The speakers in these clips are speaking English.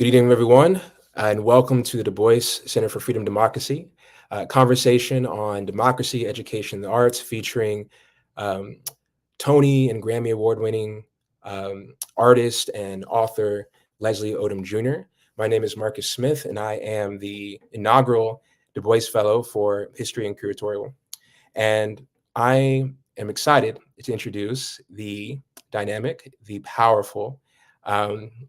Good evening, everyone, and welcome to the DuBois Center for Freedom and Democracy, conversation on democracy, education, and the arts, featuring um, Tony and Grammy Award-winning artist and author Leslie Odom Jr. My name is Marcus Smith, and I am the inaugural DuBois Fellow for History and Curatorial. And I am excited to introduce the dynamic, the powerful,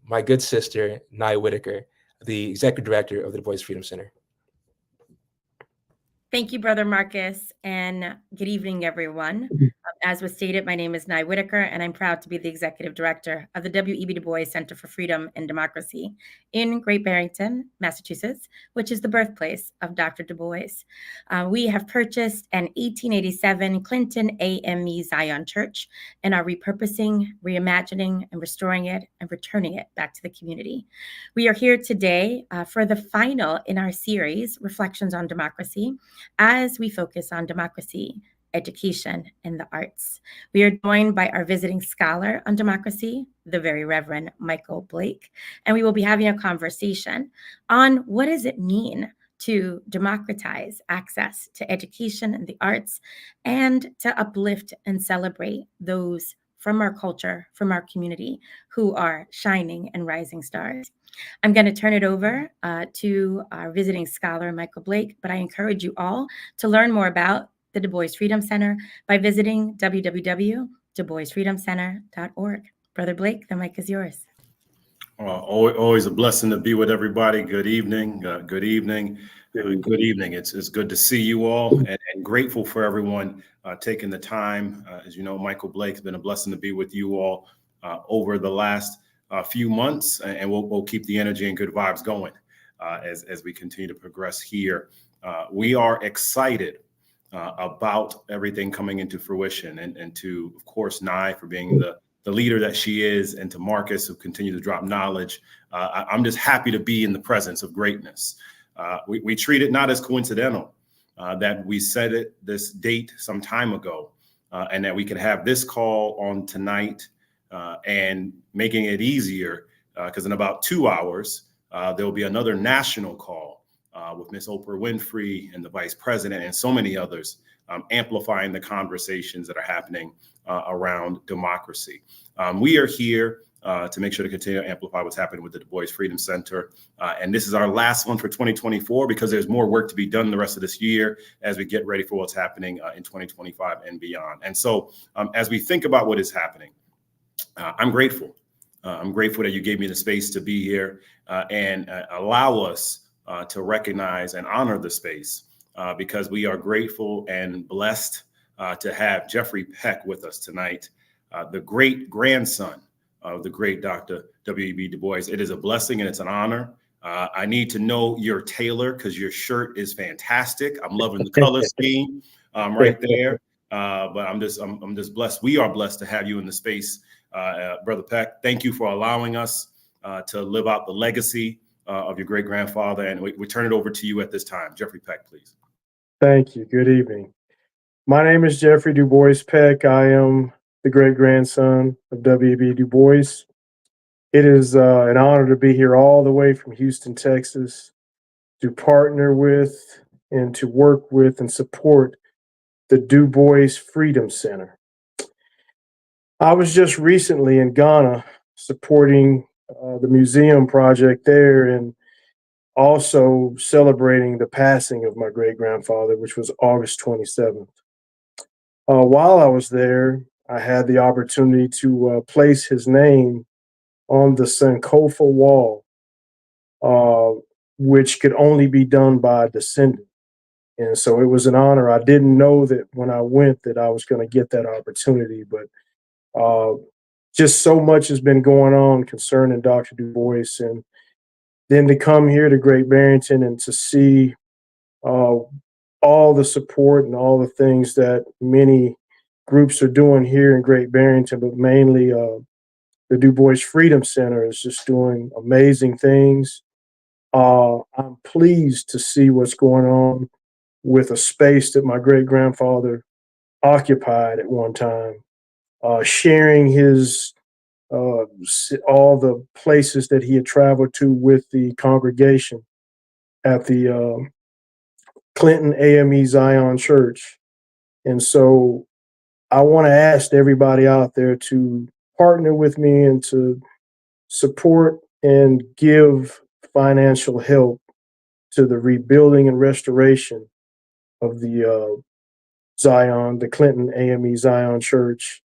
my good sister, Whitaker, the executive director of the DuBois Freedom Center. Thank you, Brother Marcus, and good evening, everyone. As was stated, my name is Whitaker, and I'm proud to be the executive director of the W.E.B. Du Bois Center for Freedom and Democracy in Great Barrington, Massachusetts, which is the birthplace of Dr. Du Bois. We have purchased an 1887 Clinton AME Zion Church and are repurposing, reimagining, and restoring it and returning it back to the community. We are here today for the final in our series, Reflections on Democracy, as we focus on democracy, education, and the arts. We are joined by our visiting scholar on democracy, the very Reverend Michael Blake, and we will be having a conversation on what does it mean to democratize access to education and the arts, and to uplift and celebrate those from our culture, from our community, who are shining and rising stars. I'm going to turn it over to our visiting scholar, Michael Blake, but I encourage you all to learn more about the Du Bois Freedom Center by visiting www.duboisfreedomcenter.org. Brother Blake, the mic is yours. Always a blessing to be with everybody. Good evening. Good evening. Good evening. It's good to see you all, and grateful for everyone taking the time. As you know, Michael Blake, has been a blessing to be with you all over the last few months, and we'll keep the energy and good vibes going as we continue to progress here. We are excited about everything coming into fruition, and to, of course, Nye for being the leader that she is, and to Marcus, who continue to drop knowledge. I'm just happy to be in the presence of greatness. We treat it not as coincidental that we set this date some time ago, and that we could have this call on tonight, and making it easier, because in about 2 hours, there will be another national call with Miss Oprah Winfrey and the vice president and so many others, amplifying the conversations that are happening around democracy. We are here to make sure to continue to amplify what's happening with the Du Bois Freedom Center. And this is our last one for 2024, because there's more work to be done the rest of this year as we get ready for what's happening in 2025 and beyond. And so as we think about what is happening, I'm grateful. I'm grateful that you gave me the space to be here and allow us to recognize and honor the space, because we are grateful and blessed to have Jeffrey Peck with us tonight, the great grandson of the great Dr. W.E.B. Du Bois. It is a blessing and it's an honor. I need to know your tailor, because your shirt is fantastic. I'm loving the color scheme right there. But I'm just blessed. We are blessed to have you in the space, Brother Peck. Thank you for allowing us to live out the legacy of your great grandfather. And we turn it over to you at this time. Jeffrey Peck, please. Thank you. Good evening. My name is Jeffrey Du Bois Peck. I am the great grandson of W.E.B. Du Bois. It is an honor to be here all the way from Houston, Texas, to partner with and to work with and support the Du Bois Freedom Center. I was just recently in Ghana supporting the museum project there, and also celebrating the passing of my great-grandfather, which was August 27th. While I was there, I had the opportunity to place his name on the Sankofa wall, which could only be done by a descendant. And so it was an honor. I didn't know that when I went that I was going to get that opportunity, but just so much has been going on concerning Dr. Du Bois, and then to come here to Great Barrington and to see all the support and all the things that many groups are doing here in Great Barrington, but mainly the Du Bois Freedom Center is just doing amazing things. I'm pleased to see what's going on with a space that my great-grandfather occupied at one time, sharing his all the places that he had traveled to with the congregation at the Clinton AME Zion Church. And so I want to ask everybody out there to partner with me and to support and give financial help to the rebuilding and restoration of the Zion, the Clinton AME Zion Church.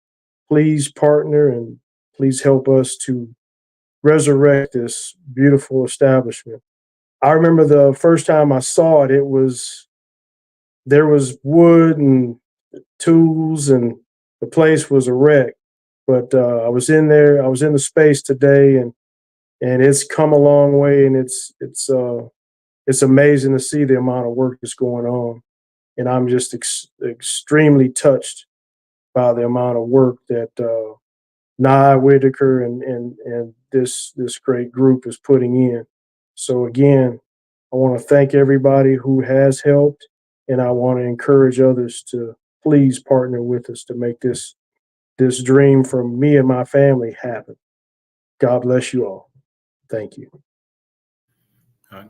Please partner and please help us to resurrect this beautiful establishment. I remember the first time I saw it, there was wood and tools and the place was a wreck. But I was in there, I was in the space today, and it's come a long way, and it's amazing to see the amount of work that's going on. And I'm just extremely touched by the amount of work that Whitaker and this great group is putting in. So again, I want to thank everybody who has helped, and I want to encourage others to please partner with us to make this dream for me and my family happen. God bless you all. Thank you.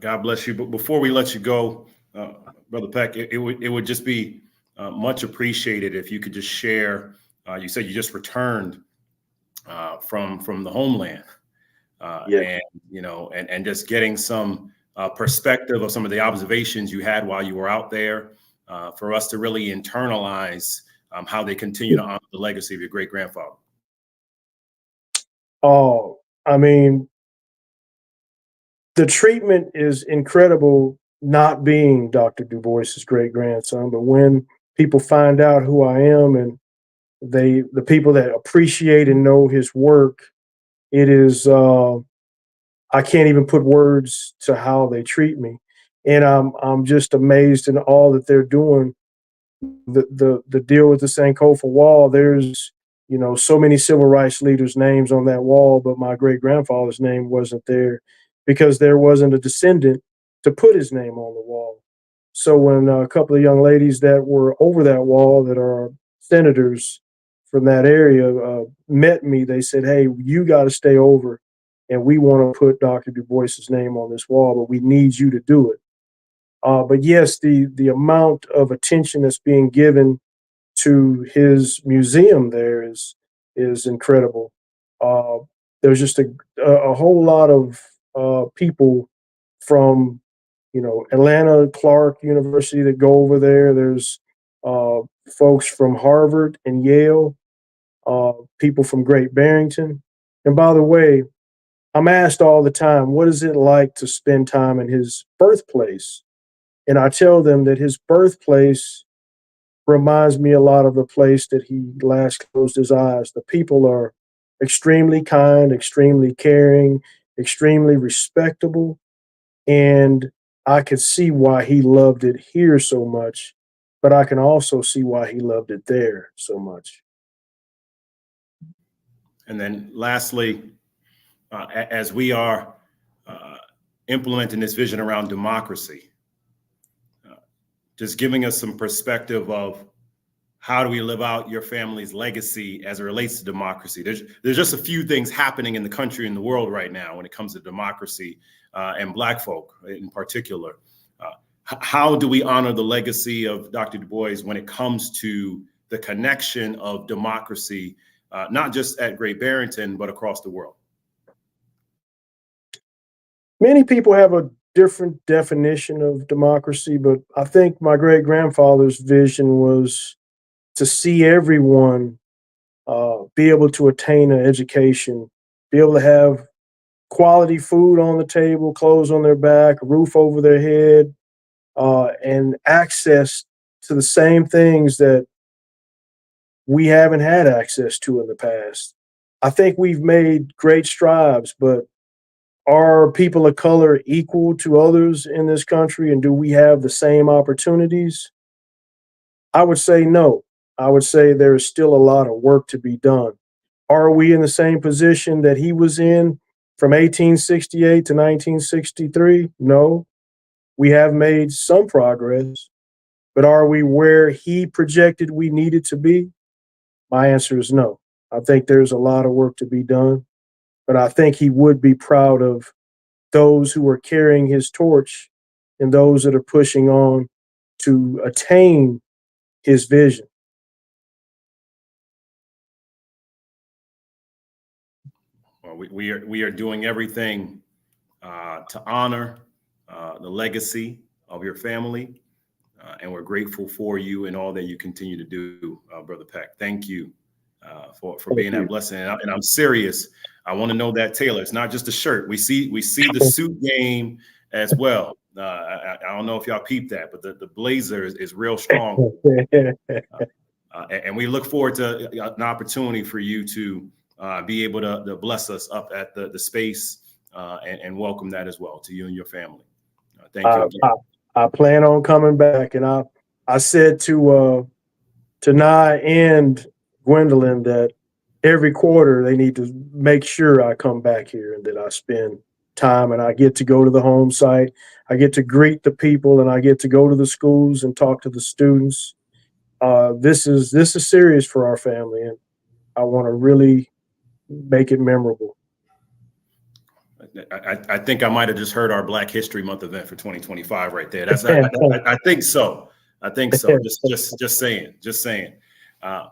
God bless you. But before we let you go, Brother Peck, it would just be much appreciated if you could just share. You said you just returned from the homeland, Yes. and just getting some perspective of some of the observations you had while you were out there, for us to really internalize how they continue to honor the legacy of your great grandfather. Oh, I mean, the treatment is incredible, not being Dr. DuBois's great grandson, but when people find out who I am and the people that appreciate and know his work, it is I can't even put words to how they treat me, and I'm just amazed in all that they're doing. The deal with the Sankofa wall, there's so many civil rights leaders' names on that wall, but my great grandfather's name wasn't there because there wasn't a descendant to put his name on the wall. So when a couple of young ladies that were over that wall that are senators from that area met me, they said, "Hey, you got to stay over, and we want to put Dr. Du Bois's name on this wall, but we need you to do it." But yes, the amount of attention that's being given to his museum there is incredible. Uh, there's just a whole lot of people from Atlanta Clark University that go over there. There's folks from Harvard and Yale, people from Great Barrington. And by the way, I'm asked all the time, what is it like to spend time in his birthplace? And I tell them that his birthplace reminds me a lot of the place that he last closed his eyes. The people are extremely kind, extremely caring, extremely respectable. And I could see why he loved it here so much, but I can also see why he loved it there so much. And then lastly, as we are implementing this vision around democracy, just giving us some perspective of how do we live out your family's legacy as it relates to democracy. There's just a few things happening in the country and the world right now when it comes to democracy, and Black folk in particular. How do we honor the legacy of Dr. Du Bois when it comes to the connection of democracy, not just at Great Barrington, but across the world? Many people have a different definition of democracy, but I think my great grandfather's vision was to see everyone be able to attain an education, be able to have quality food on the table, clothes on their back, a roof over their head, and access to the same things that we haven't had access to in the past. I think we've made great strides, but are people of color equal to others in this country, and do we have the same opportunities? I would say no. I would say there is still a lot of work to be done. Are we in the same position that he was in from 1868 to 1963? No. We have made some progress, but are we where he projected we needed to be? My answer is no. I think there's a lot of work to be done. but I think he would be proud of those who are carrying his torch and those that are pushing on to attain his vision. Well, we are doing everything to honor the legacy of your family, and we're grateful for you and all that you continue to do, Brother Peck. Thank you for being that blessing. And I'm serious. I want to know that, Taylor. It's not just a shirt. We see the suit game as well. I don't know if y'all peeped that, but the blazer is real strong. And we look forward to an opportunity for you to be able to bless us up at the space and welcome that as well to you and your family. Thank you again. I plan on coming back, and I said to Nye and Gwendolyn that every quarter they need to make sure I come back here and that I spend time and I get to go to the home site. I get to greet the people and I get to go to the schools and talk to the students. This is serious for our family, and I want to really make it memorable. I think I might have just heard our Black History Month event for 2025 right there. I think so. I think so. Just saying. I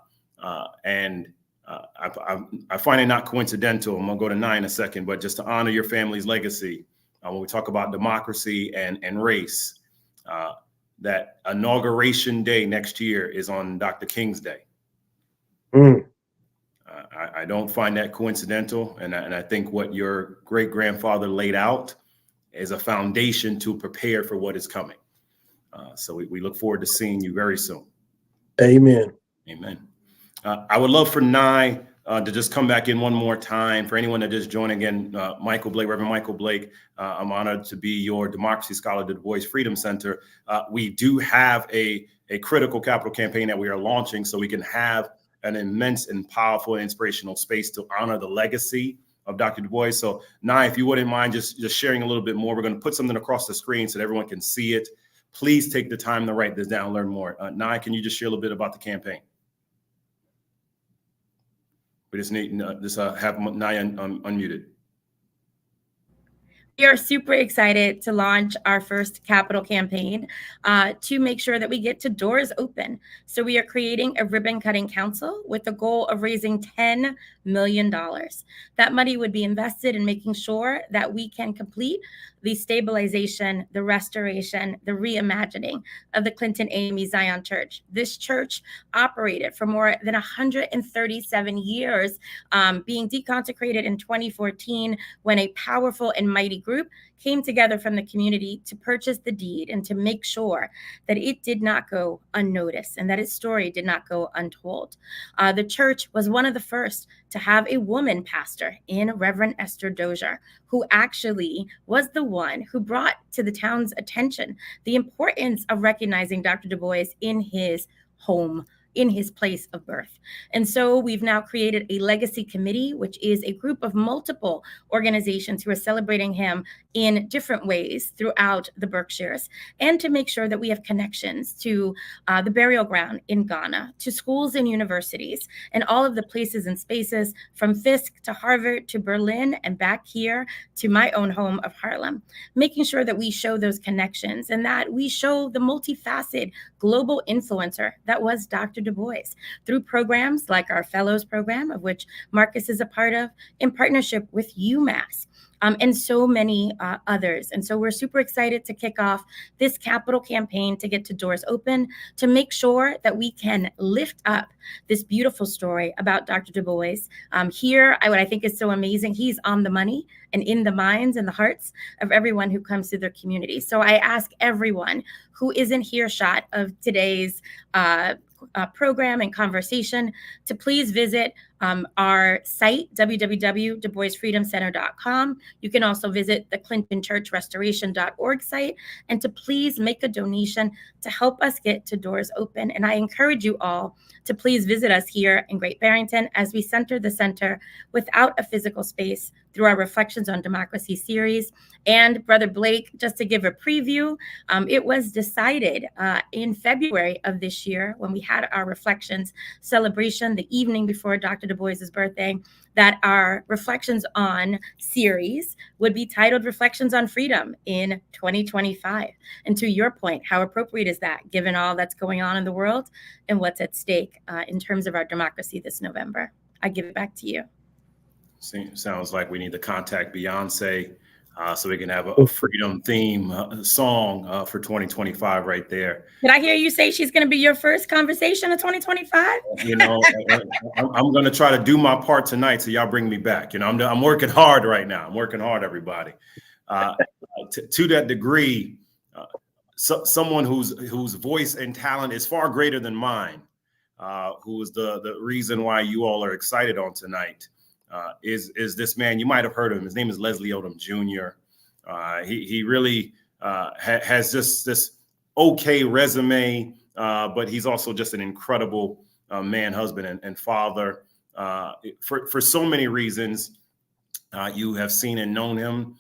find it not coincidental. I'm gonna go to Nye in a second, but just to honor your family's legacy, when we talk about democracy and race, that inauguration day next year is on Dr. King's Day. I don't find that coincidental, and I think what your great grandfather laid out is a foundation to prepare for what is coming. So we look forward to seeing you very soon. Amen. Amen. I would love for Nye to just come back in one more time. For anyone that just joined again, Michael Blake, Reverend Michael Blake, I'm honored to be your Democracy Scholar at the DuBois Freedom Center. We do have a critical capital campaign that we are launching so we can have an immense and powerful and inspirational space to honor the legacy of Dr. DuBois. So Nye, if you wouldn't mind just sharing a little bit more, we're going to put something across the screen so that everyone can see it. Please take the time to write this down and learn more. Nye, can you just share a little bit about the campaign? We just need have Nye unmuted. We are super excited to launch our first capital campaign to make sure that we get to doors open. So we are creating a ribbon cutting council with the goal of raising $10 million. That money would be invested in making sure that we can complete the stabilization, the restoration, the reimagining of the Clinton AME Zion Church. This church operated for more than 137 years, being deconsecrated in 2014 when a powerful and mighty group came together from the community to purchase the deed and to make sure that it did not go unnoticed and that its story did not go untold. The church was one of the first to have a woman pastor in Reverend Esther Dozier, who actually was the one who brought to the town's attention the importance of recognizing Dr. DuBois in his home, in his place of birth. And so we've now created a legacy committee, which is a group of multiple organizations who are celebrating him in different ways throughout the Berkshires, and to make sure that we have connections to the burial ground in Ghana, to schools and universities, and all of the places and spaces from Fisk to Harvard to Berlin and back here to my own home of Harlem, making sure that we show those connections and that we show the multifaceted global influencer that was Dr. DuBois through programs like our Fellows Program, of which Marcus is a part of, in partnership with UMass. And so many others. And so we're super excited to kick off this capital campaign to get to doors open, to make sure that we can lift up this beautiful story about Dr. DuBois. Here, what I think is so amazing, he's on the money and in the minds and the hearts of everyone who comes to their community. So I ask everyone who is in earshot of today's program and conversation to please visit our site, www.duboisfreedomcenter.com. You can also visit the clintonchurchrestoration.org site, and to please make a donation to help us get to doors open. And I encourage you all to please visit us here in Great Barrington as we center the center without a physical space through our Reflections on Democracy series. And Brother Blake, just to give a preview, it was decided in February of this year when we had our Reflections celebration the evening before Dr. DuBois' birthday that our Reflections on series would be titled Reflections on Freedom in 2025. And to your point, how appropriate is that given all that's going on in the world and what's at stake in terms of our democracy this November? I give it back to you. Sounds like we need to contact Beyonce so we can have a freedom theme song for 2025 right there. Did I hear you say she's going to be your first conversation of 2025? You know, I'm going to try to do my part tonight, so y'all bring me back. You know, I'm working hard right now. I'm working hard, everybody. To that degree, someone whose voice and talent is far greater than mine, who is the reason why you all are excited on tonight, is this man. You might have heard of him. His name is Leslie Odom Jr. He really has just this okay resume, but he's also just an incredible man, husband, and father. For so many reasons, you have seen and known him.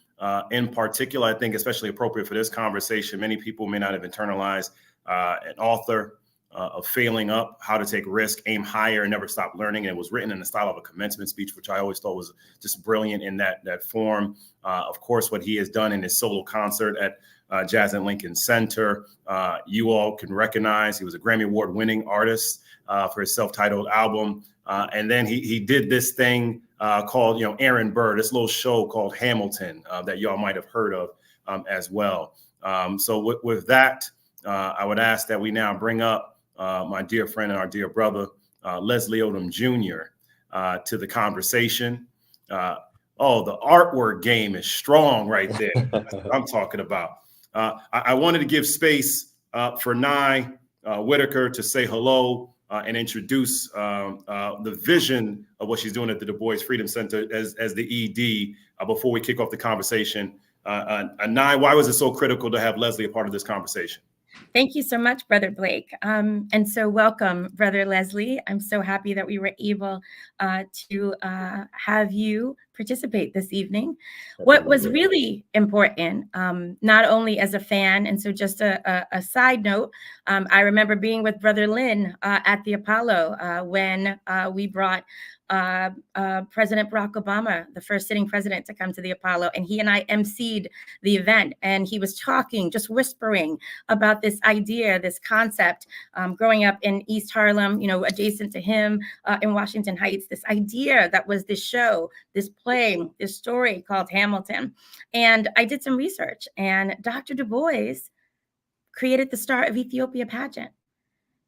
In particular, I think especially appropriate for this conversation, many people may not have internalized an author of Failing Up, How to Take Risk, Aim Higher, and Never Stop Learning. And it was written in the style of a commencement speech, which I always thought was just brilliant in that form. Of course, what he has done in his solo concert at Jazz at Lincoln Center, you all can recognize. He was a Grammy Award winning artist for his self-titled album. And then he did this thing called, Aaron Burr, this little show called Hamilton that y'all might have heard of as well. So with that, I would ask that we now bring up my dear friend and our dear brother, Leslie Odom Jr., to the conversation. The artwork game is strong right there. That's what I'm talking about. I wanted to give space for Nye Whitaker to say hello and introduce the vision of what she's doing at the DuBois Freedom Center as the ED before we kick off the conversation. Nye, why was it so critical to have Leslie a part of this conversation? Thank you so much, Brother Blake. And so welcome, Brother Leslie. I'm so happy that we were able to have you participate this evening. What was really important, not only as a fan, and so just a side note, I remember being with Brother Lynn at the Apollo when we brought President Barack Obama, the first sitting president, to come to the Apollo, and he and I emceed the event, and he was talking, just whispering about this idea, this concept, growing up in East Harlem, adjacent to him in Washington Heights, this idea that was this show, this play, this story called Hamilton. And I did some research, and Dr. DuBois created the Star of Ethiopia pageant.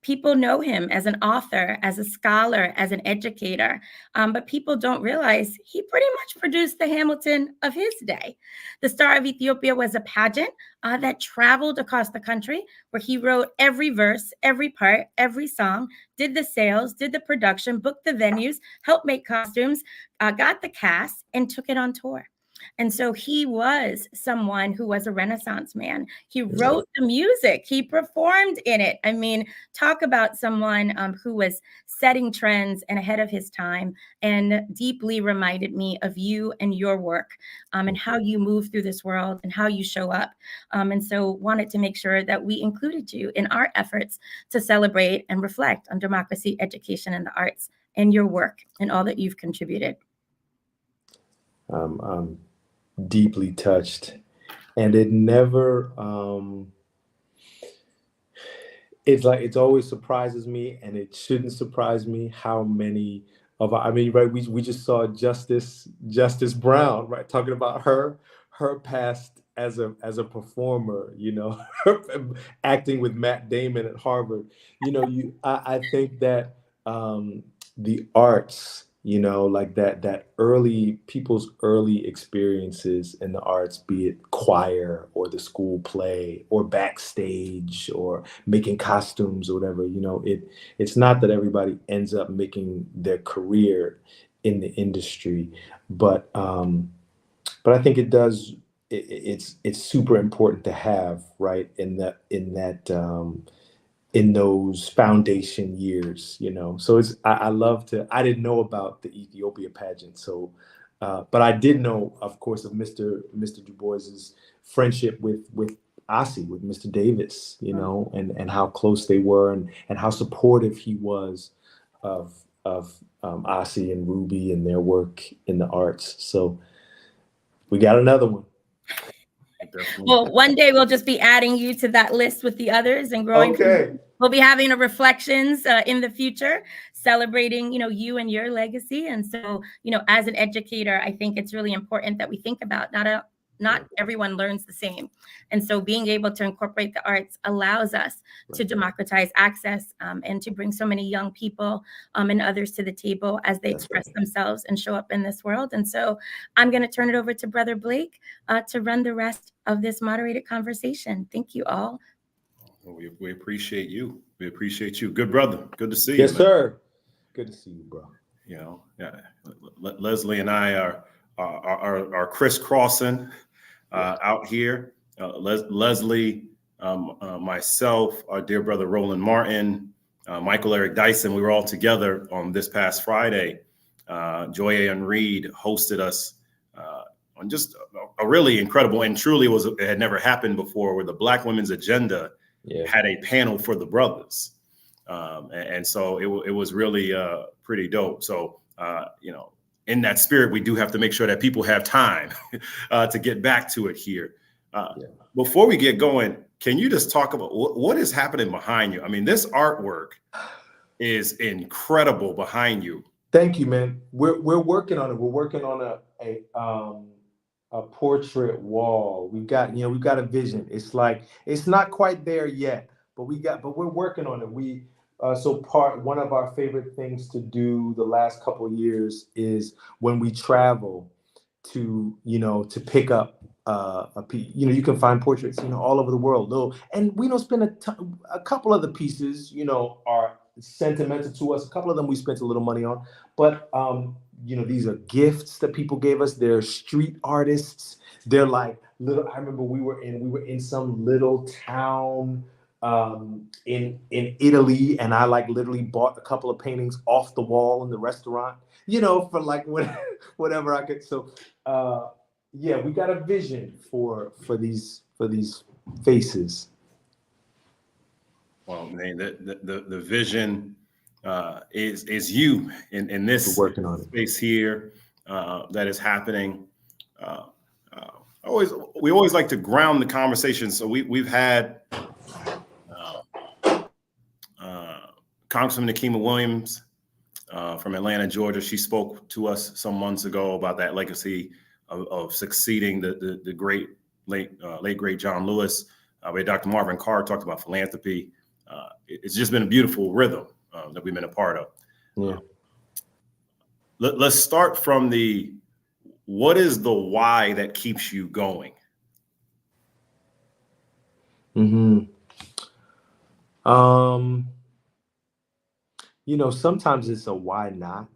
People know him as an author, as a scholar, as an educator, but people don't realize he pretty much produced the Hamilton of his day. The Star of Ethiopia was a pageant that traveled across the country, where he wrote every verse, every part, every song, did the sales, did the production, booked the venues, helped make costumes, got the cast, and took it on tour. And so he was someone who was a Renaissance man. He wrote the music. He performed in it. I mean, talk about someone who was setting trends and ahead of his time, and deeply reminded me of you and your work and how you move through this world and how you show up. And so wanted to make sure that we included you in our efforts to celebrate and reflect on democracy, education, and the arts, and your work and all that you've contributed. Deeply touched, and it never it always surprises me, and it shouldn't surprise me how many of we just saw Justice Brown, right, talking about her past as a performer, acting with Matt Damon at Harvard. I think that the arts, like that people's early experiences in the arts, be it choir or the school play or backstage or making costumes or whatever, it's not that everybody ends up making their career in the industry, but I think it does. It's super important to have, right, in those foundation years, So I didn't know about the Ethiopia pageant, so, but I did know, of course, of Mr. DuBois's friendship with Ossie, with Mr. Davis, and how close they were, and how supportive he was of Ossie and Ruby and their work in the arts. So we got another one. Well, one day we'll just be adding you to that list with the others and growing. Okay. We'll be having a reflections in the future, celebrating, you and your legacy. And so, as an educator, I think it's really important that we think about not everyone learns the same. And so being able to incorporate the arts allows us to democratize access and to bring so many young people and others to the table as they express themselves and show up in this world. And so I'm going to turn it over to Brother Blake to run the rest of this moderated conversation. Thank you all. We appreciate you. We appreciate you. Good brother. Good to see you. Yes, sir. Good to see you, bro. Leslie and I are crisscrossing out here. Leslie, myself, our dear brother Roland Martin, Michael Eric Dyson. We were all together on this past Friday. Joy Ann Reed hosted us on just a really incredible, and truly it had never happened before, where the Black Women's Agenda had a panel for the brothers. And so it was really pretty dope. So, in that spirit, we do have to make sure that people have time to get back to it here. Before we get going, can you just talk about what is happening behind you? I mean, this artwork is incredible behind you. Thank you, man. We're working on it. We're working on a portrait wall. We've got a vision. It's not quite there yet, but we're working on it. One of our favorite things to do the last couple of years is when we travel to pick up a piece. You can find portraits, all over the world. And we don't spend a couple of the pieces, are sentimental to us. A couple of them we spent a little money on, but these are gifts that people gave us. They're street artists. They're like little. I remember we were in some little town in Italy, and I literally bought a couple of paintings off the wall in the restaurant, for whatever I could. So we got a vision for these faces. Well, man, the vision is you in this working on space here that is happening. We always like to ground the conversation. So we've had Congresswoman Nikema Williams from Atlanta, Georgia. She spoke to us some months ago about that legacy of succeeding the great late great John Lewis. We had Dr. Marvin Carr talked about philanthropy. It's just been a beautiful rhythm that we've been a part of. Yeah. Let's start from what is the why that keeps you going? Sometimes it's a why not.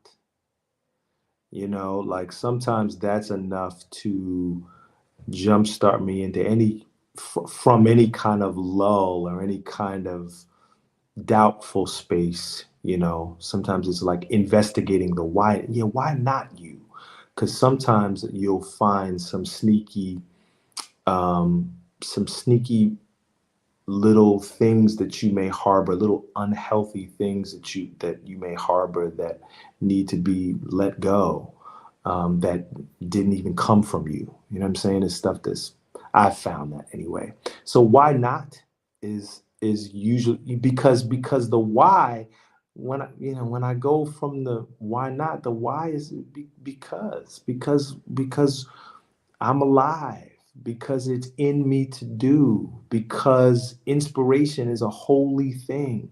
Sometimes that's enough to jumpstart me into from any kind of lull or any kind of doubtful space. Sometimes it's like investigating the why. Why not you? Because sometimes you'll find some sneaky little things that you may harbor, little unhealthy things that you may harbor that need to be let go, that didn't even come from you. You know what I'm saying? It's stuff I've found that anyway. So why not is usually because the why, when I go from the why not, the why is because I'm alive, because it's in me to do, because inspiration is a holy thing.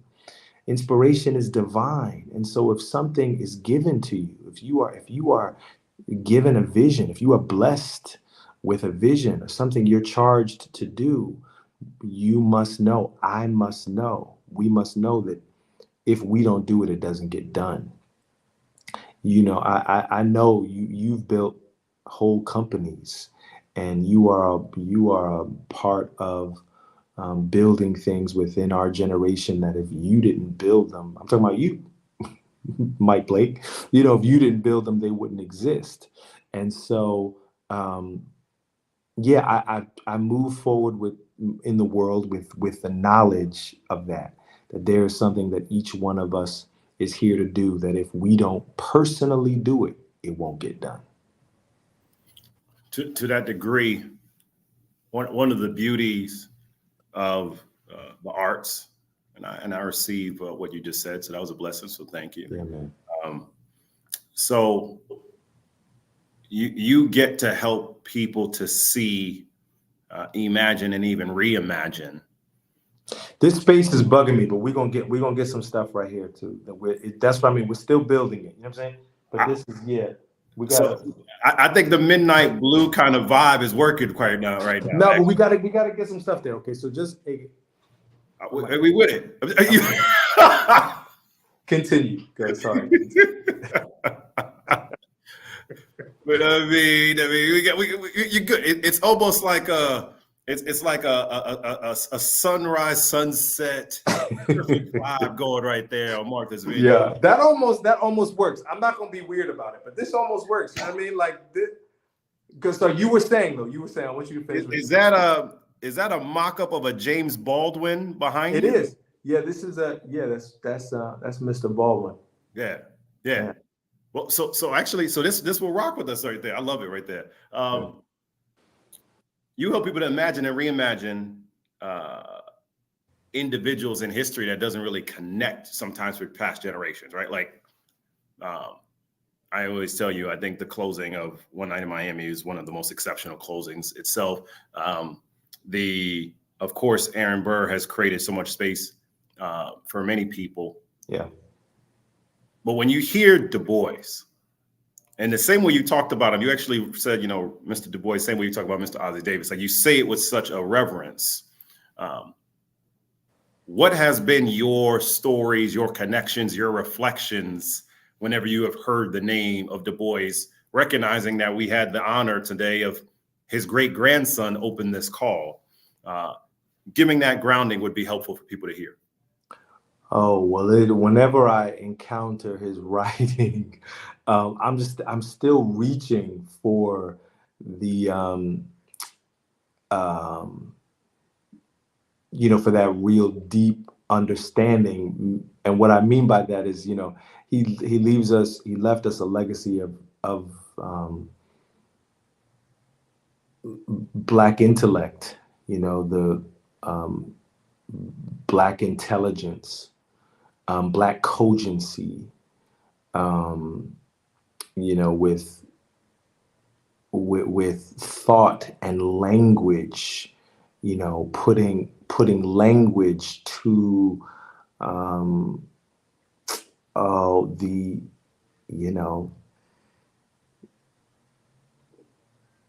Inspiration is divine. And so if something is given to you, if you are given a vision, if you are blessed with a vision or something you're charged to do, you must know, I must know, we must know that if we don't do it, it doesn't get done. I know you've built whole companies, and you are a part of building things within our generation that if you didn't build them, I'm talking about you, Mike Blake, if you didn't build them, they wouldn't exist. And so, I move forward in the world with the knowledge of that there is something that each one of us is here to do, that if we don't personally do it, it won't get done. To that degree, one of the beauties of the arts, and I receive what you just said, so that was a blessing. So thank you. Yeah, man. So you get to help people to see, imagine, and even reimagine. This space is bugging me, but we're gonna get some stuff right here too. That's what I mean. We're still building it. You know what I'm saying? But this is we got. So I think the midnight blue kind of vibe is working right now. No, but we gotta get some stuff there. Okay, so just we with it. continue. Go. Sorry. But I mean, you're good. It's almost like it's like a sunrise sunset perfect vibe going right there on Martha's Vineyard. Yeah, that almost works. I'm not gonna be weird about it, but this almost works. You know what I mean? Like this, because so you were saying I want you to finish. Is that a mock-up of a James Baldwin behind It you? is. Yeah, this is that's Mr. Baldwin. Yeah. Well, so actually, this will rock with us right there. I love it right there. You help people to imagine and reimagine individuals in history that doesn't really connect sometimes with past generations, right? Like, I always tell you, I think the closing of One Night in Miami is one of the most exceptional closings itself. Of course, Aaron Burr has created so much space for many people. Yeah. But when you hear DuBois, and the same way you talked about him, you actually said, Mr. DuBois, same way you talk about Mr. Ossie Davis, like you say it with such a reverence. What has been your stories, your connections, your reflections whenever you have heard the name of DuBois, recognizing that we had the honor today of his great-grandson open this call? Giving that grounding would be helpful for people to hear. Oh, well, whenever I encounter his writing, I'm still reaching for the, for that real deep understanding. And what I mean by that is, he left us a legacy of Black intellect, the Black intelligence, Black cogency, with thought and language, putting language to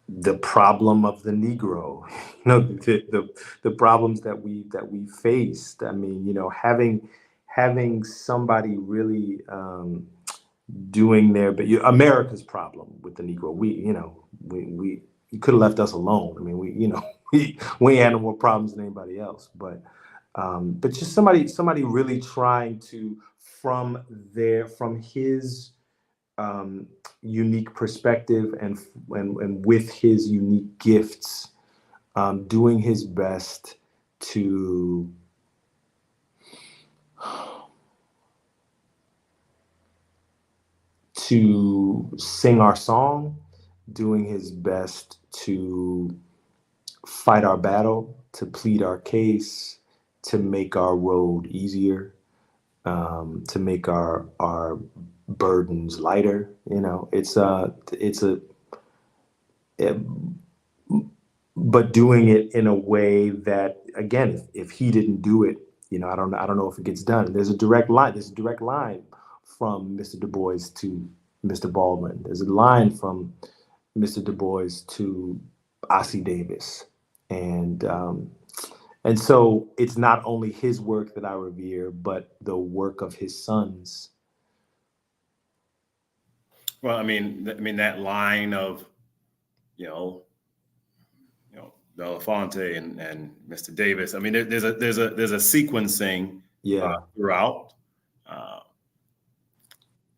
the problem of the Negro, the problems that we faced. I mean, having somebody really doing but America's problem with the Negro. We you could have left us alone. I mean, we had no more problems than anybody else. But just somebody really trying to from his unique perspective and with his unique gifts, doing his best to sing our song, doing his best to fight our battle, to plead our case, to make our road easier, to make our burdens lighter. But doing it in a way that, again, if he didn't do it, I don't know if it gets done. There's a direct line from Mr. DuBois to Mr. Baldwin. There's a line from Mr. DuBois to Ossie Davis. And so it's not only his work that I revere, but the work of his sons. Well, I mean that line of, Belafonte and Mr. Davis. I mean, there's a sequencing throughout,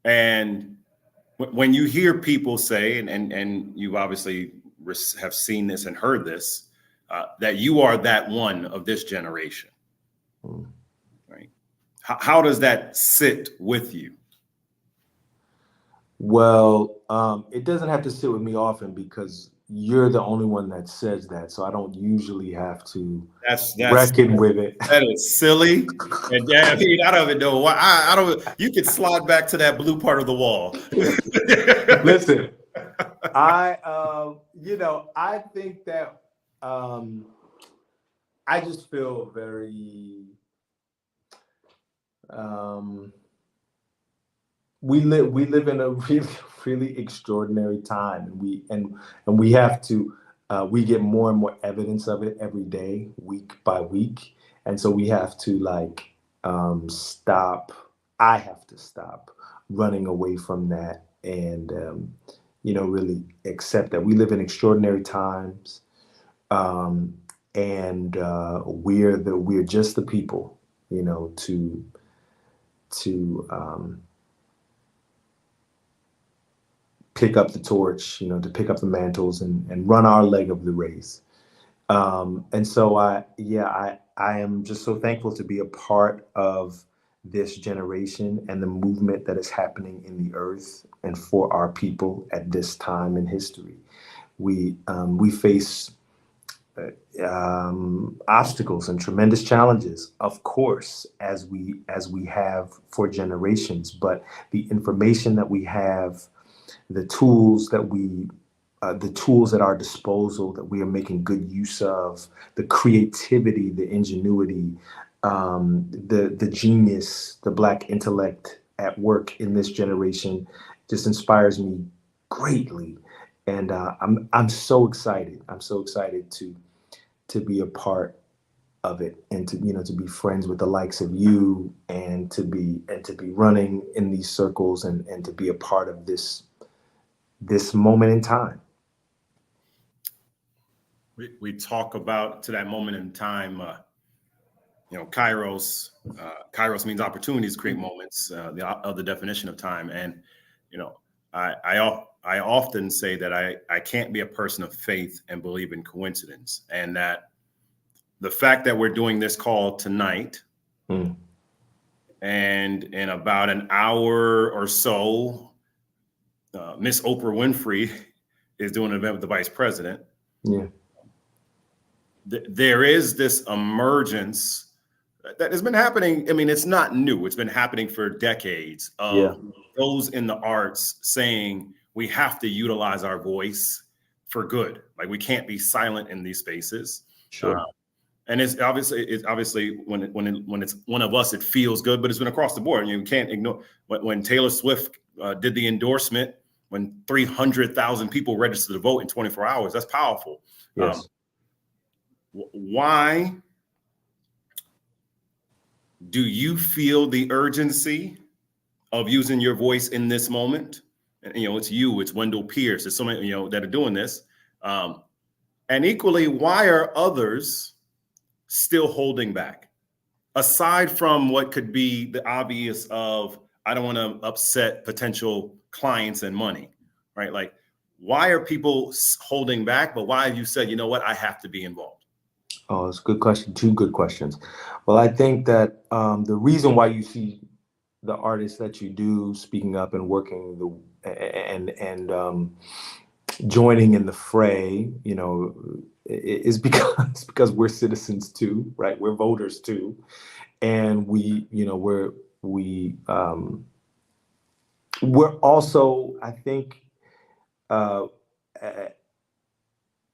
and when you hear people say, and you obviously have seen this and heard this, that you are that one of this generation, right? how does that sit with you? Well, it doesn't have to sit with me often because you're the only one that says that, so I don't usually have to reckon with it. That is silly. And I mean, I don't even know why. I don't. You can slide back to that blue part of the wall. Listen, I I think that I just feel very we live in a really extraordinary time, and we have to we get more and more evidence of it every day, week by week, and so we have to stop. I have to stop running away from that, and really accept that we live in extraordinary times, and we're just the people, to pick up the torch, to pick up the mantles and run our leg of the race. And so I am just so thankful to be a part of this generation and the movement that is happening in the earth and for our people at this time in history. We face obstacles and tremendous challenges, of course, as we have for generations, but the information that we have, the tools at our disposal that we are making good use of, the creativity, the ingenuity, the genius, the Black intellect at work in this generation just inspires me greatly. And I'm so excited. I'm so excited to be a part of it, and to be friends with the likes of you, and to be running in these circles, and to be a part of this moment in time. We talk about to that moment in time, Kairos. Kairos means opportunities create moments, the other definition of time. And, I often say that I can't be a person of faith and believe in coincidence, and that the fact that we're doing this call tonight, and in about an hour or so, Miss Oprah Winfrey is doing an event with the vice president. Yeah. There is this emergence that has been happening. I mean, it's not new. It's been happening for decades of those in the arts saying we have to utilize our voice for good. Like, we can't be silent in these spaces. Sure. And it's obviously when it's one of us, it feels good, but it's been across the board. You can't ignore when Taylor Swift did the endorsement, when 300,000 people registered to vote in 24 hours. That's powerful. Yes. Why do you feel the urgency of using your voice in this moment? And, it's you, it's Wendell Pierce, there's so many, that are doing this. And equally, why are others still holding back? Aside from what could be the obvious of, I don't want to upset potential clients and money, right? Like, why are people holding back? But why have you said, you know what, I have to be involved? Oh, it's a good question. Two good questions. Well, I think that the reason why you see the artists that you do speaking up and working and joining in the fray, is because we're citizens too, right? We're voters too, and we're also, I think,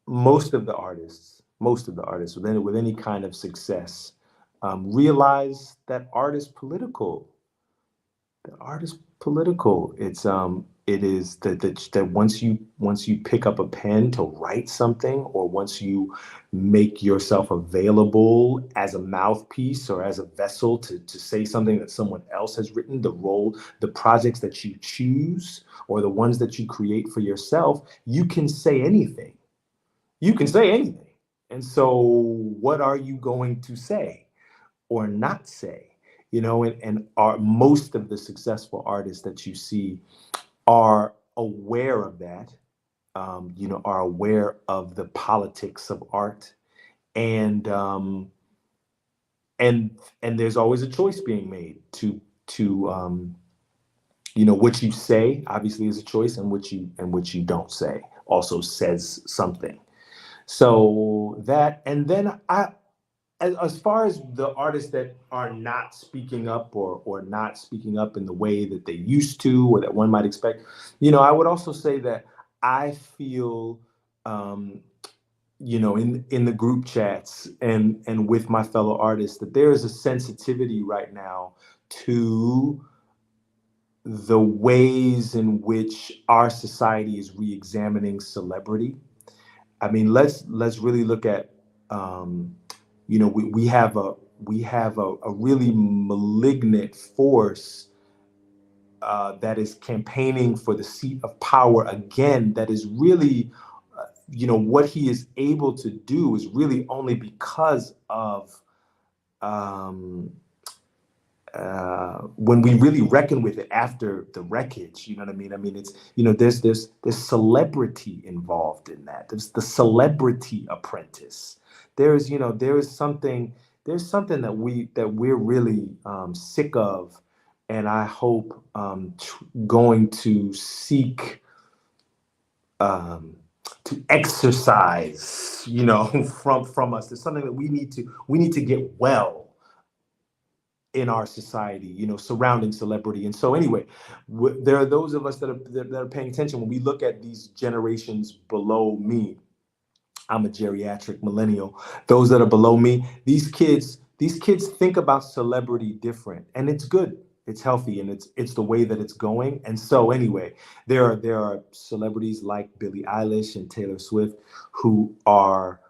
most of the artists with any kind of success realize that art is political. It is that once you pick up a pen to write something, or once you make yourself available as a mouthpiece or as a vessel to say something that someone else has written, the projects that you choose or the ones that you create for yourself, you can say anything. And so what are you going to say or not say? And most of the successful artists that you see are aware of that, are aware of the politics of art, and and there's always a choice being made to what you say obviously is a choice, and what you don't say also says something. So that, and then as far as the artists that are not speaking up or not speaking up in the way that they used to, or that one might expect, I would also say that I feel, in the group chats and with my fellow artists, that there is a sensitivity right now to the ways in which our society is re-examining celebrity. I mean, let's really look at, we have a really malignant force that is campaigning for the seat of power again. That is really, what he is able to do is really only because of when we really reckon with it after the wreckage. You know what I mean? I mean, it's, there's celebrity involved in that. There's the celebrity apprentice. There's something that we're really sick of, and I hope going to seek to exercise, from us. There's something that we need to get well in our society, surrounding celebrity. And so anyway, there are those of us that are paying attention. When we look at these generations below me, I'm a geriatric millennial. Those that are below me, these kids think about celebrity different, and it's good. It's healthy, and it's the way that it's going. And so anyway, there are celebrities like Billie Eilish and Taylor Swift who are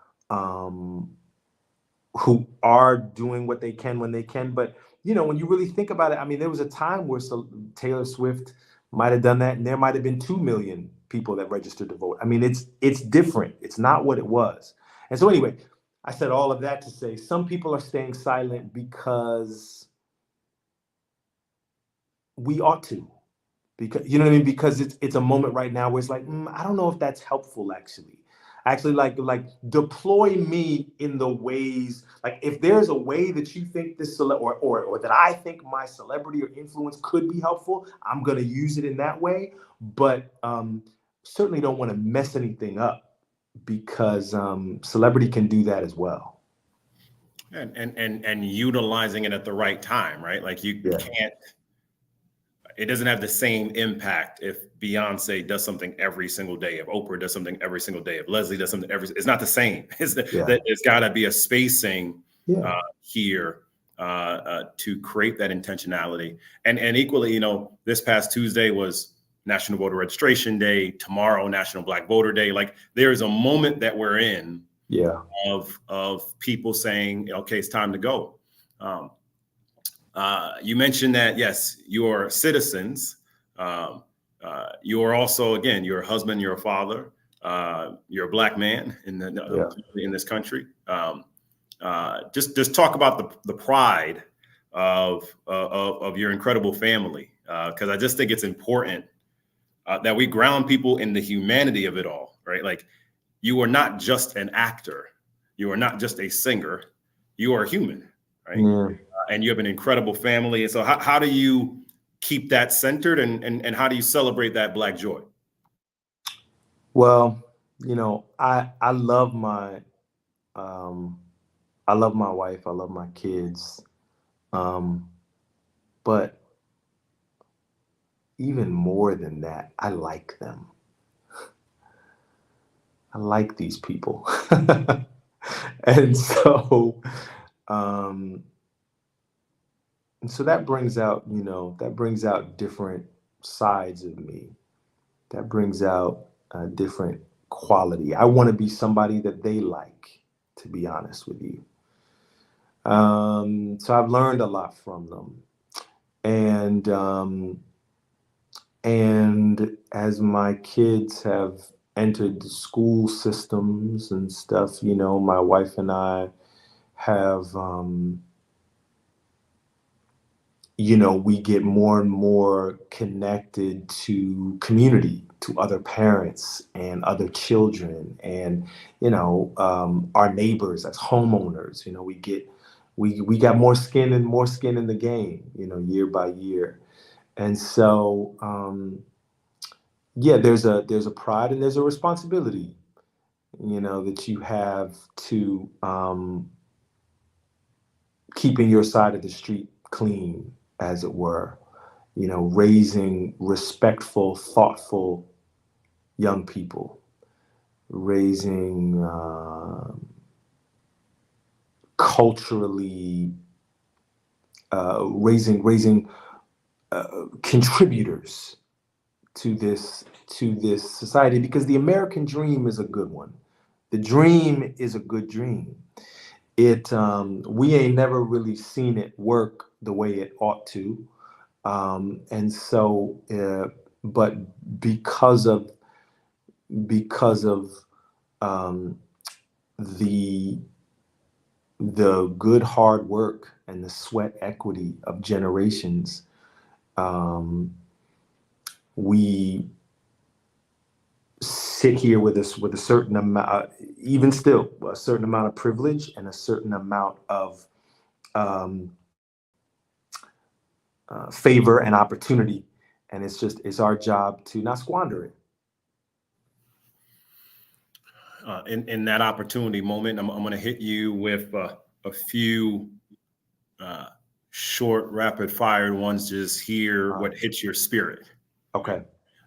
doing what they can when they can. But when you really think about it, I mean, there was a time where Taylor Swift might have done that, and there might have been 2 million people that registered to vote. I mean, it's different. It's not what it was. And so anyway, I said all of that to say some people are staying silent because we ought to, because you know what I mean? Because it's a moment right now where it's like, I don't know if that's helpful actually. Actually, like deploy me in the ways, like if there's a way that you think this or that I think my celebrity or influence could be helpful, I'm gonna use it in that way. But certainly don't want to mess anything up, because celebrity can do that as well. And utilizing it at the right time, right? Like you can't. It doesn't have the same impact if Beyonce does something every single day, if Oprah does something every single day, if Leslie does something it's not the same. It's got to be a spacing here to create that intentionality. And equally, this past Tuesday was National Voter Registration Day. Tomorrow, National Black Voter Day. Like there is a moment that we're in of people saying, okay, it's time to go. You mentioned that, yes, you're citizens. You are also, again, you're a husband, you're a father, you're a Black man in this country. Just talk about the pride of your incredible family, because I just think it's important that we ground people in the humanity of it all, right? Like you are not just an actor, you are not just a singer, you are human, right? Yeah. And you have an incredible family. And so how do you keep that centered, and how do you celebrate that Black joy? Well, I love my wife, I love my kids. But even more than that, I like them. I like these people. And so that brings out different sides of me. That brings out a different quality. I want to be somebody that they like, to be honest with you. So I've learned a lot from them. And as my kids have entered the school systems and stuff, my wife and I have, we get more and more connected to community, to other parents and other children, and, our neighbors as homeowners. we got more skin and more skin in the game, year by year. And so, yeah, there's a pride and there's a responsibility, that you have to keeping your side of the street clean, as it were, raising respectful, thoughtful young people, raising culturally, raising contributors to this society, because the American dream is a good one. The dream is a good dream. We ain't never really seen it work the way it ought to, and so, but because of the good hard work and the sweat equity of generations, we sit here with a certain amount, even still, a certain amount of privilege and a certain amount of favor and opportunity, and it's our job to not squander it. In that opportunity moment, I'm going to hit you with a few short, rapid fire ones. Just hear what hits your spirit. Okay.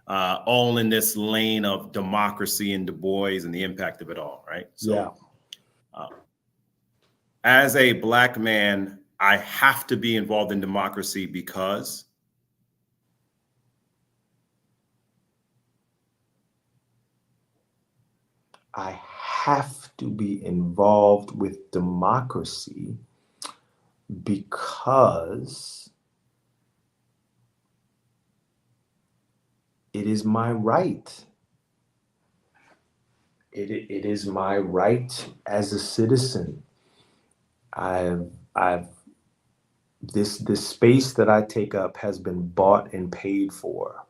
All in this lane of democracy and Du Bois and the impact of it all, right? So, yeah. As a Black man, I have to be involved in democracy because I have to be involved with democracy because it is my right. It is my right as a citizen. This space that I take up has been bought and paid for.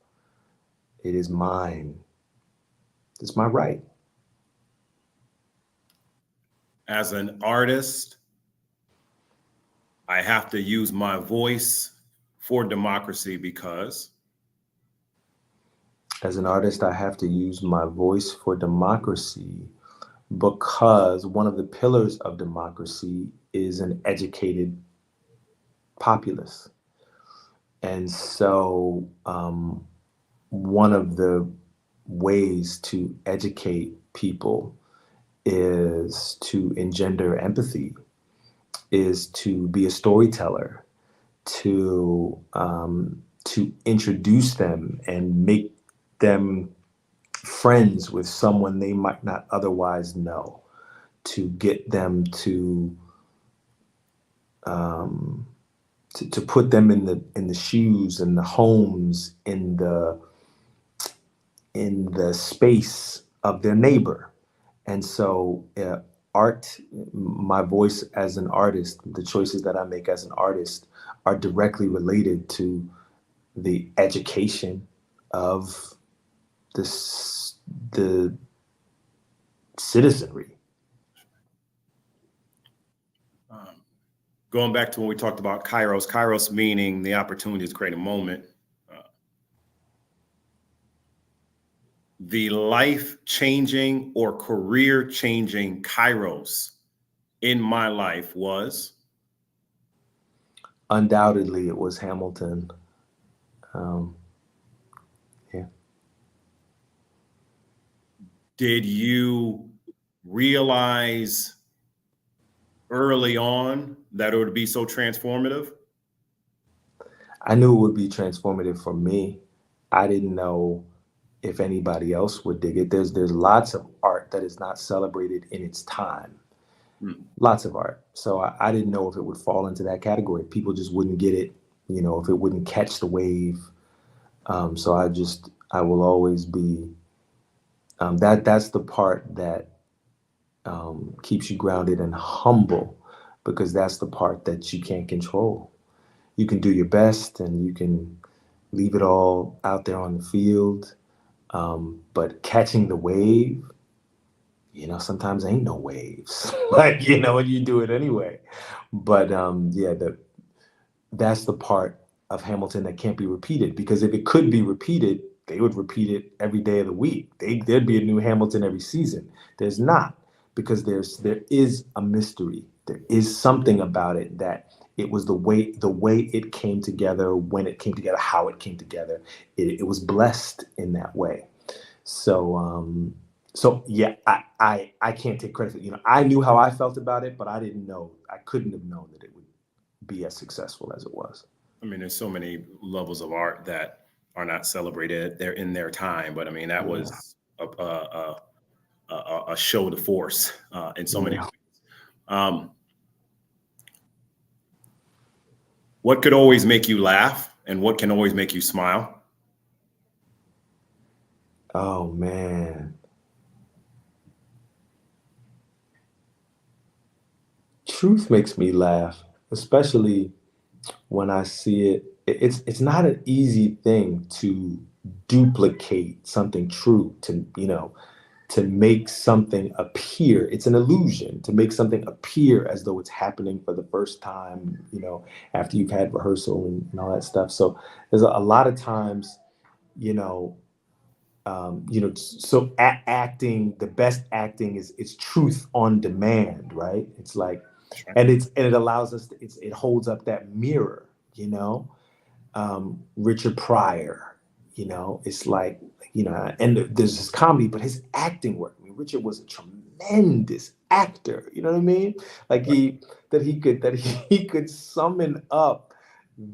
It is mine. It's my right. As an artist, I have to use my voice for democracy because as an artist, I have to use my voice for democracy because one of the pillars of democracy is an educated populace. And so one of the ways to educate people is to engender empathy, is to be a storyteller, to introduce them and make them friends with someone they might not otherwise know, to get them to put them in the shoes and the homes, in the space of their neighbor. And so art, my voice as an artist, the choices that I make as an artist are directly related to the education of the citizenry. Going back to when we talked about Kairos meaning the opportunity to create a moment. The life-changing or career-changing Kairos in my life was? Undoubtedly, it was Hamilton. Yeah. Did you realize early on that it would be so transformative? I knew it would be transformative for me. I didn't know if anybody else would dig it. There's lots of art that is not celebrated in its time. Lots of art. So I didn't know if it would fall into that category. People just wouldn't get it, if it wouldn't catch the wave. So I will always be, that's the part that keeps you grounded and humble, because that's the part that you can't control. You can do your best and you can leave it all out there on the field. But catching the wave, sometimes ain't no waves, like, and you do it anyway. But yeah, that's the part of Hamilton that can't be repeated, because if it could be repeated, they would repeat it every day of the week. There'd be a new Hamilton every season. There's not, because there is a mystery. There is something about it that it was the way it came together, when it came together, how it came together. It was blessed in that way. So yeah, I can't take credit for it. I knew how I felt about it, but I couldn't have known that it would be as successful as it was. I mean, there's so many levels of art that are not celebrated. They're in their time, but I mean, that was a show de force in so many ways. What could always make you laugh, and what can always make you smile? Oh man. Truth makes me laugh, especially when I see it. It's not an easy thing to duplicate something true, to make something appear. It's an illusion to make something appear as though it's happening for the first time, after you've had rehearsal and all that stuff. So there's a lot of times, so acting, the best acting is truth on demand, right? It's like, and it allows us it holds up that mirror, Richard Pryor, it's like, and there's this comedy, but his acting work. I mean, Richard was a tremendous actor. You know what I mean? Like he could summon up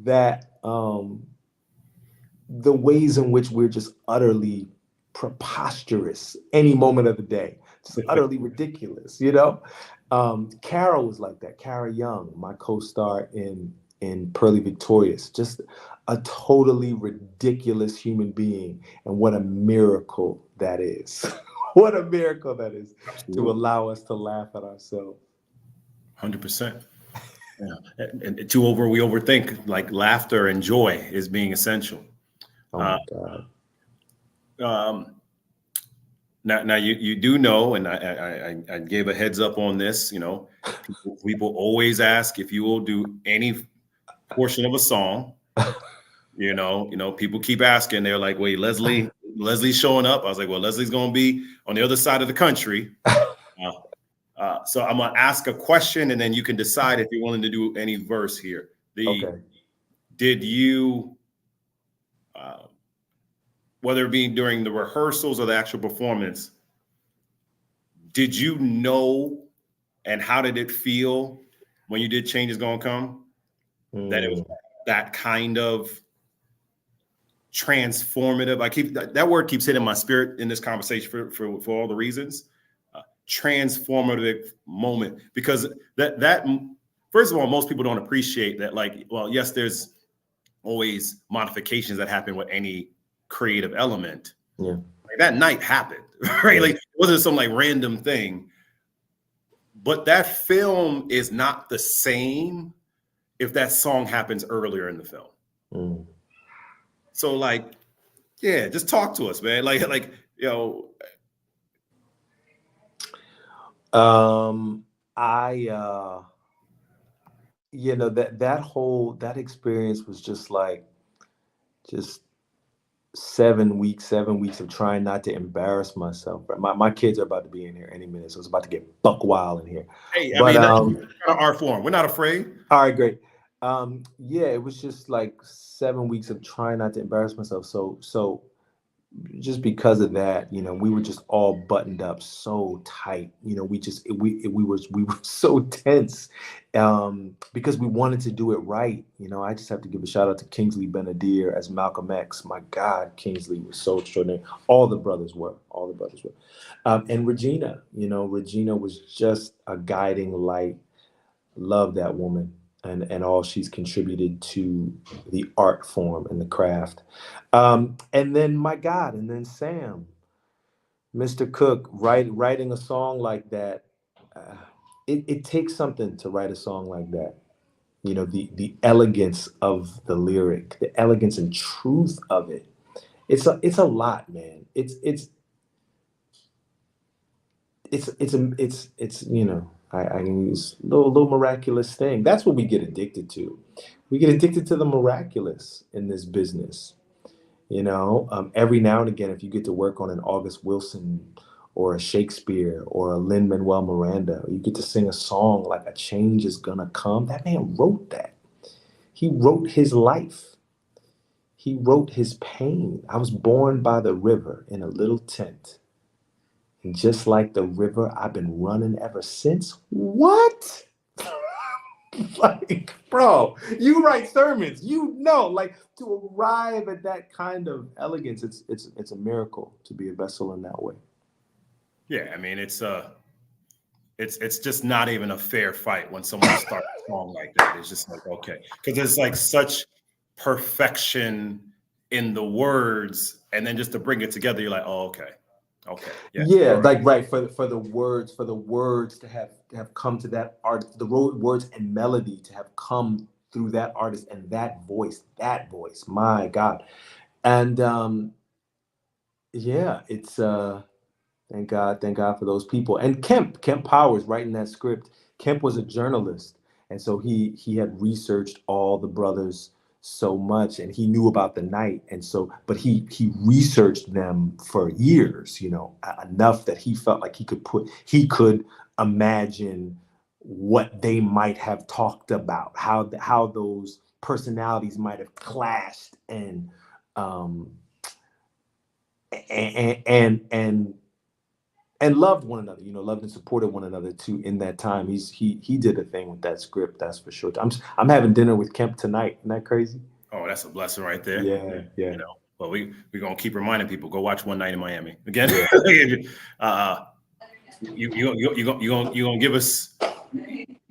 that the ways in which we're just utterly preposterous any moment of the day, just utterly ridiculous. Carol was like that. Carol Young, my co-star in Pearly Victorious, just a totally ridiculous human being, and what a miracle that is. What a miracle that is. Absolutely. To allow us to laugh at ourselves. 100%. Yeah. And we overthink, like, laughter and joy is being essential. Oh my God. Now you do know, and I gave a heads up on this. People always ask if you will do any portion of a song. People keep asking. They're like, "Wait, Leslie's showing up." I was like, "Well, Leslie's going to be on the other side of the country." So I'm going to ask a question, and then you can decide if you're willing to do any verse here. Okay. Did you, whether it be during the rehearsals or the actual performance, did you know, and how did it feel when you did Change Is Gonna Come? That it was that kind of transformative. That word keeps hitting my spirit in this conversation for all the reasons. Transformative moment, because that first of all, most people don't appreciate that. Like, well, yes, there's always modifications that happen with any creative element. Yeah. Like, that night happened, right? Like, it wasn't some like random thing. But that film is not the same if that song happens earlier in the film. So, like, yeah, just talk to us, man. Like, that experience was just 7 weeks of trying not to embarrass myself. My kids are about to be in here any minute, so it's about to get buck wild in here. Hey, that's kind of our form. We're not afraid. All right, great. Yeah, it was just like 7 weeks of trying not to embarrass myself. So just because of that, we were just all buttoned up so tight. We were so tense because we wanted to do it right. I just have to give a shout out to Kingsley Benadir as Malcolm X. My God, Kingsley was so extraordinary. All the brothers were. And Regina, Regina was just a guiding light. Love that woman. And all she's contributed to the art form and the craft. And then, my God, and then Sam, Mr. Cook, writing a song like that. It takes something to write a song like that. The elegance of the lyric, the elegance and truth of it. It's a lot, man. it's you know, I can use little miraculous thing. That's what we get addicted to. We get addicted to the miraculous in this business. You know, every now and again, if you get to work on an August Wilson or a Shakespeare or a Lin-Manuel Miranda, you get to sing a song like "A Change Is Gonna Come." That man wrote that. He wrote his life. He wrote his pain. I was born by the river in a little tent. And just like the river, I've been running ever since. What? Like, bro, you write sermons, you know, like to arrive at that kind of elegance, it's a miracle to be a vessel in that way. Yeah, I mean, it's just not even a fair fight when someone starts a song like that. It's just like, okay, because there's like such perfection in the words, and then just to bring it together, you're like, oh, okay. Yeah, like right for the words to have come to that art, the words and melody to have come through that artist and that voice, my God. And yeah, it's thank God for those people. And Kemp Powers writing that script. Kemp was a journalist, and so he had researched all the brothers so much, and he knew about the night, and so but he researched them for years, you know, enough that he felt like he could imagine what they might have talked about, how those personalities might have clashed and loved one another, you know, loved and supported one another too in that time. He did a thing with that script, that's for sure. I'm having dinner with Kemp tonight. Isn't that crazy? Oh, that's a blessing right there. Yeah. You know, but we're gonna keep reminding people, go watch One Night in Miami again. You gonna give us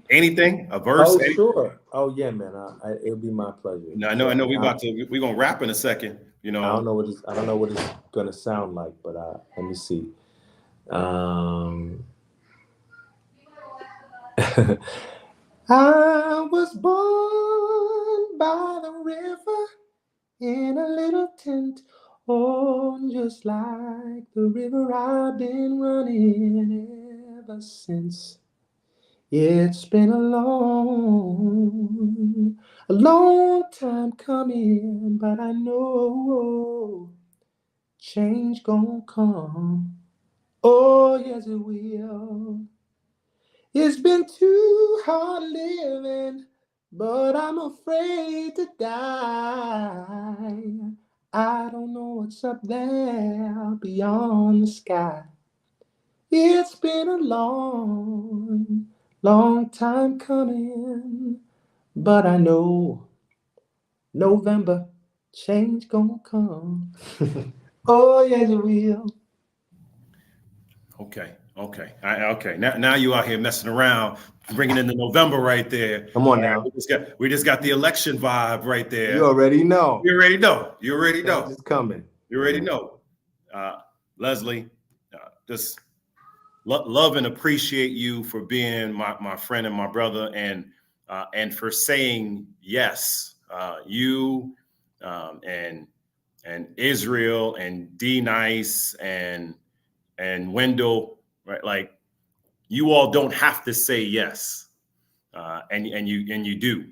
anything, a verse? Oh, sure. Oh yeah, man. It'll be my pleasure. No, I know we're gonna wrap in a second. You know, I don't know what it's gonna sound like, but let me see. I was born by the river in a little tent. Oh, just like the river, I've been running ever since. It's been a long time coming, but I know change gonna come. Oh, yes, it will. It's been too hard living, but I'm afraid to die. I don't know what's up there beyond the sky. It's been a long time coming, but I know November change gonna come. Oh, yes, it will. Okay. Okay. Now you out here messing around, bringing in the November right there. Come on now. We just got the election vibe right there. You already know. You already know. It's coming. You already know. Leslie, just love and appreciate you for being my friend and my brother, and for saying yes. You and Israel and D Nice and Wendell, right? Like, you all don't have to say yes, and you do,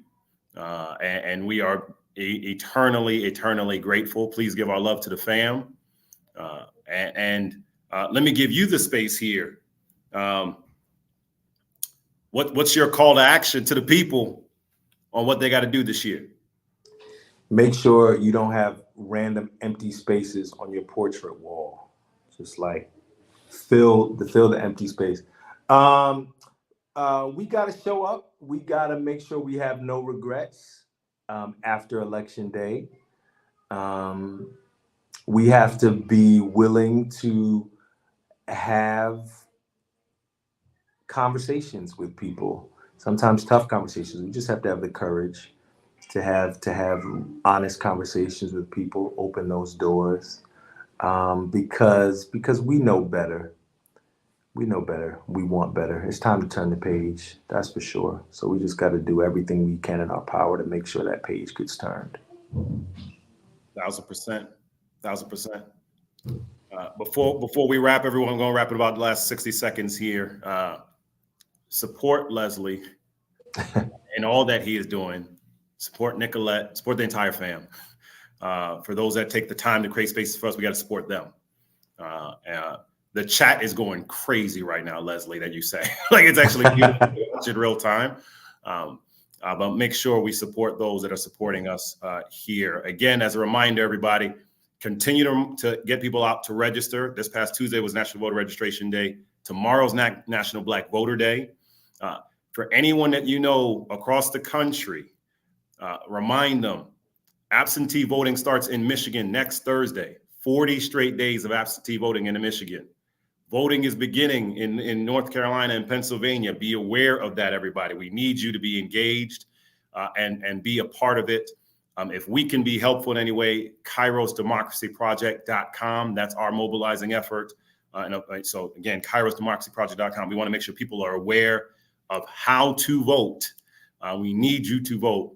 and we are eternally grateful. Please give our love to the fam, and let me give you the space here. What's your call to action to the people on what they got to do this year? Make sure you don't have random empty spaces on your portrait wall. Just like fill the empty space. We got to show up. We got to make sure we have no regrets after Election Day. We have to be willing to have conversations with people, sometimes tough conversations. We just have to have the courage to have honest conversations with people, open those doors, because we know better. We know better. We want better. It's time to turn the page. That's for sure. So we just got to do everything we can in our power to make sure that page gets turned. 1,000%. Before we wrap, everyone, I'm going to wrap in about the last 60 seconds here. Support Leslie and all that he is doing. Support Nicolette. Support the entire fam. For those that take the time to create spaces for us, we got to support them. The chat is going crazy right now, Leslie, that you say. Like, it's actually beautiful to watch in real time. But make sure we support those that are supporting us here. Again, as a reminder, everybody, continue to get people out to register. This past Tuesday was National Voter Registration Day. Tomorrow's National Black Voter Day. For anyone that you know across the country, remind them, absentee voting starts in Michigan next Thursday. 40 straight days of absentee voting in Michigan. Voting is beginning in North Carolina and Pennsylvania. Be aware of that, everybody. We need you to be engaged and be a part of it. If we can be helpful in any way, kairosdemocracyproject.com. That's our mobilizing effort. So again, kairosdemocracyproject.com. We want to make sure people are aware of how to vote. We need you to vote,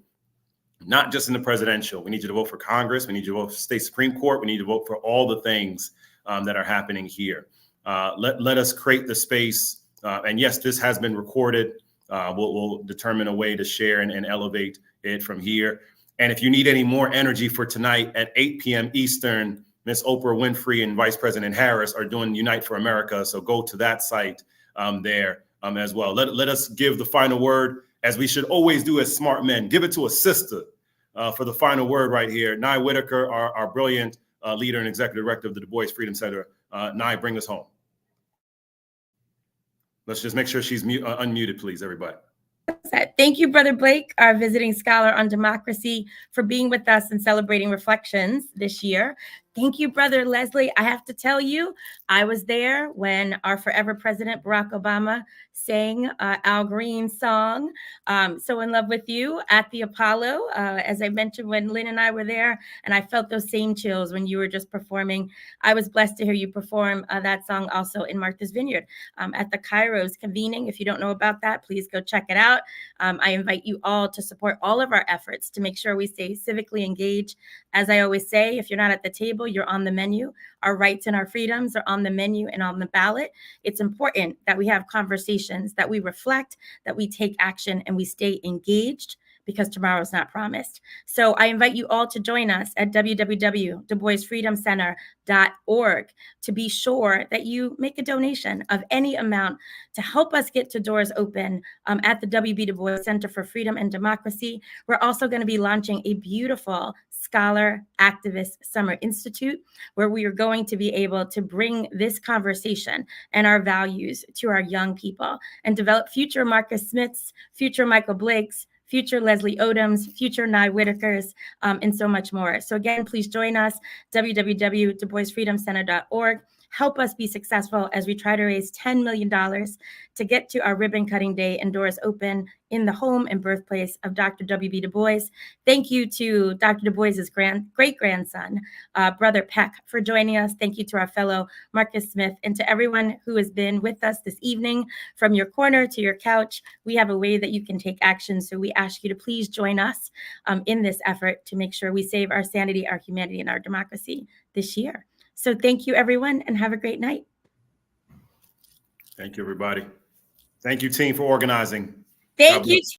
not just in the presidential. We need you to vote for Congress. We need you to vote for state Supreme Court. We need to vote for all the things that are happening here. Let us create the space. And yes, this has been recorded. We'll determine a way to share and elevate it from here. And if you need any more energy for tonight at 8 p.m. Eastern, Miss Oprah Winfrey and Vice President Harris are doing Unite for America. So go to that site there as well. Let us give the final word, as we should always do as smart men. Give it to a sister for the final word right here. Nye Whitaker, our brilliant leader and executive director of the DuBois Freedom Center. Nye, bring us home. Let's just make sure she's unmuted, please, everybody. Thank you, Brother Blake, our visiting scholar on democracy, for being with us and celebrating Reflections this year. Thank you, Brother Leslie. I have to tell you, I was there when our forever president, Barack Obama, sang Al Green's song, So in Love with You, at the Apollo. As I mentioned, when Lynn and I were there, and I felt those same chills when you were just performing. I was blessed to hear you perform that song also in Martha's Vineyard at the Kairos convening. If you don't know about that, please go check it out. I invite you all to support all of our efforts to make sure we stay civically engaged. As I always say, if you're not at the table, you're on the menu. Our rights and our freedoms are on the menu and on the ballot. It's important that we have conversations, that we reflect, that we take action, and we stay engaged, because tomorrow's not promised. So I invite you all to join us at www.duboisfreedomcenter.org to be sure that you make a donation of any amount to help us get to doors open at the W.B. Du Bois Center for Freedom and Democracy. We're also going to be launching a beautiful Scholar Activist Summer Institute, where we are going to be able to bring this conversation and our values to our young people and develop future Marcus Smiths, future Michael Blakes, future Leslie Odoms, future Nye Whitakers, and so much more. So again, please join us, www.duboisfreedomcenter.org. Help us be successful as we try to raise $10 million to get to our ribbon cutting day and doors open in the home and birthplace of Dr. W.B. Du Bois. Thank you to Dr. Du Bois's great-grandson, Brother Peck, for joining us. Thank you to our fellow Marcus Smith, and to everyone who has been with us this evening. From your corner to your couch, we have a way that you can take action. So we ask you to please join us in this effort to make sure we save our sanity, our humanity, and our democracy this year. So thank you, everyone, and have a great night. Thank you, everybody. Thank you, team, for organizing. Thank you.